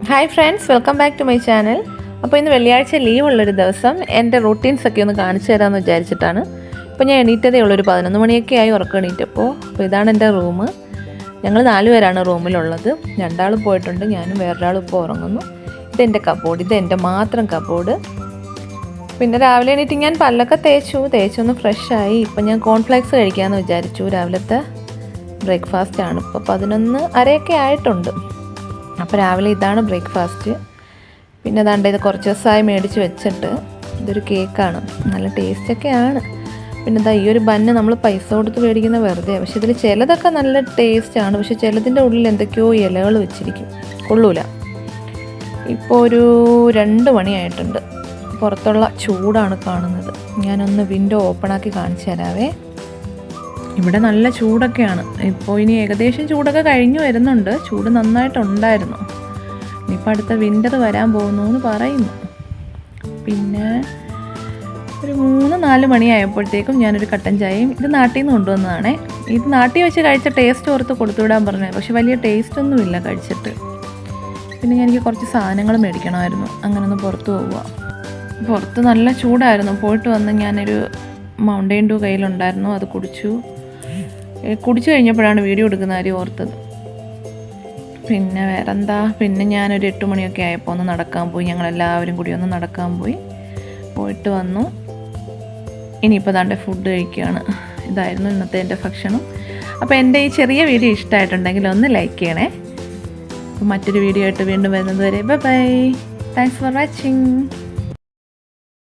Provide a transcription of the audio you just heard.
Hi friends, welcome back to my channel. അപ്പോൾ ഇന്ന് വെള്ളിയാഴ്ച ലീവുള്ളൊരു ദിവസം എൻ്റെ റൂട്ടീൻസൊക്കെ ഒന്ന് കാണിച്ചു തരാമെന്ന് വിചാരിച്ചിട്ടാണ്. ഇപ്പോൾ ഞാൻ എണീറ്റതേ ഉള്ളൊരു 11 മണിയൊക്കെ ആയി ഉറക്കം എണീറ്റപ്പോൾ. അപ്പോൾ ഇതാണ് എൻ്റെ റൂം. ഞങ്ങൾ 4 പേരാണ് റൂമിലുള്ളത്. 2 ആൾ പോയിട്ടുണ്ട്, ഞാനും വേറൊരാൾ ഇപ്പോൾ ഉറങ്ങുന്നു. ഇതെൻ്റെ കബോർഡ്, ഇതെൻ്റെ മാത്രം കബോർഡ്. പിന്നെ രാവിലെ എണീറ്റ് ഞാൻ പല്ലൊക്കെ തേച്ചൊന്ന് ഫ്രഷായി. ഇപ്പം ഞാൻ കോൺഫ്ലെക്സ് കഴിക്കാമെന്ന് വിചാരിച്ചു. രാവിലത്തെ ബ്രേക്ക്ഫാസ്റ്റാണ്. ഇപ്പോൾ 11:30 ആയിട്ടുണ്ട്. അപ്പോൾ രാവിലെ ഇതാണ് ബ്രേക്ക്ഫാസ്റ്റ്. പിന്നെ അതാണ്ട് ഇത് കുറച്ച് ദിവസമായി മേടിച്ച് വെച്ചിട്ട്, ഇതൊരു കേക്കാണ്, നല്ല ടേസ്റ്റൊക്കെയാണ്. പിന്നെ ഇതാ ഈ ഒരു ബന്ന് നമ്മൾ പൈസ കൊടുത്ത് മേടിക്കുന്ന വെറുതെ, പക്ഷെ ഇതിൽ ചിലതൊക്കെ നല്ല ടേസ്റ്റാണ്, പക്ഷെ ചിലതിൻ്റെ ഉള്ളിൽ എന്തൊക്കെയോ ഇലകൾ വെച്ചിരിക്കും, കൊള്ളൂല. ഇപ്പോൾ ഒരു 2 മണിയായിട്ടുണ്ട്. പുറത്തുള്ള ചൂടാണ് കാണുന്നത്. ഞാനൊന്ന് വിൻഡോ ഓപ്പണാക്കി കാണിച്ചു തരാവേ. ഇവിടെ നല്ല ചൂടൊക്കെയാണ്. ഇപ്പോൾ ഇനി ഏകദേശം ചൂടൊക്കെ കഴിഞ്ഞു വരുന്നുണ്ട്. ചൂട് നന്നായിട്ടുണ്ടായിരുന്നു. ഇനിയിപ്പോൾ അടുത്ത വിൻ്റർ വരാൻ പോകുന്നു എന്ന് പറയുന്നു. പിന്നെ ഒരു 3-4 മണിയായപ്പോഴത്തേക്കും ഞാനൊരു കട്ടൻ ചായയും, ഇത് നാട്ടിൽ നിന്ന് കൊണ്ടുവന്നതാണേ. ഇത് നാട്ടിൽ വെച്ച് കഴിച്ച ടേസ്റ്റ് ഓർത്ത് കൊടുത്തുവിടാൻ പറഞ്ഞത്, പക്ഷെ വലിയ ടേസ്റ്റൊന്നുമില്ല കഴിച്ചിട്ട്. പിന്നെ എനിക്ക് കുറച്ച് സാധനങ്ങൾ മേടിക്കണമായിരുന്നു, അങ്ങനെ ഒന്ന് പുറത്ത് പോവുക. പുറത്ത് നല്ല ചൂടായിരുന്നു. പോയിട്ട് വന്ന് ഞാനൊരു മൗണ്ടെയിൻ ഡ്യൂ കയ്യിലുണ്ടായിരുന്നു, അത് കുടിച്ചു കഴിഞ്ഞപ്പോഴാണ് വീഡിയോ എടുക്കുന്ന കാര്യം ഓർത്തത്. പിന്നെ വേറെന്താ, പിന്നെ ഞാനൊരു 8 മണിയൊക്കെ ആയപ്പോൾ ഒന്ന് നടക്കാൻ പോയി. ഞങ്ങളെല്ലാവരും കൂടി ഒന്ന് നടക്കാൻ പോയിട്ട് വന്നു. ഇനിയിപ്പോൾ ദാണ്ടെ ഫുഡ് കഴിക്കുകയാണ്. ഇതായിരുന്നു ഇന്നത്തെ എൻ്റെ ഭക്ഷണം. അപ്പോൾ എൻ്റെ ഈ ചെറിയ വീഡിയോ ഇഷ്ടമായിട്ടുണ്ടെങ്കിൽ ഒന്ന് ലൈക്ക് ചെയ്യണേ. അപ്പോൾ മറ്റൊരു വീഡിയോ ആയിട്ട് വീണ്ടും വരുന്നത് വരെ ബൈ. Thanks for watching.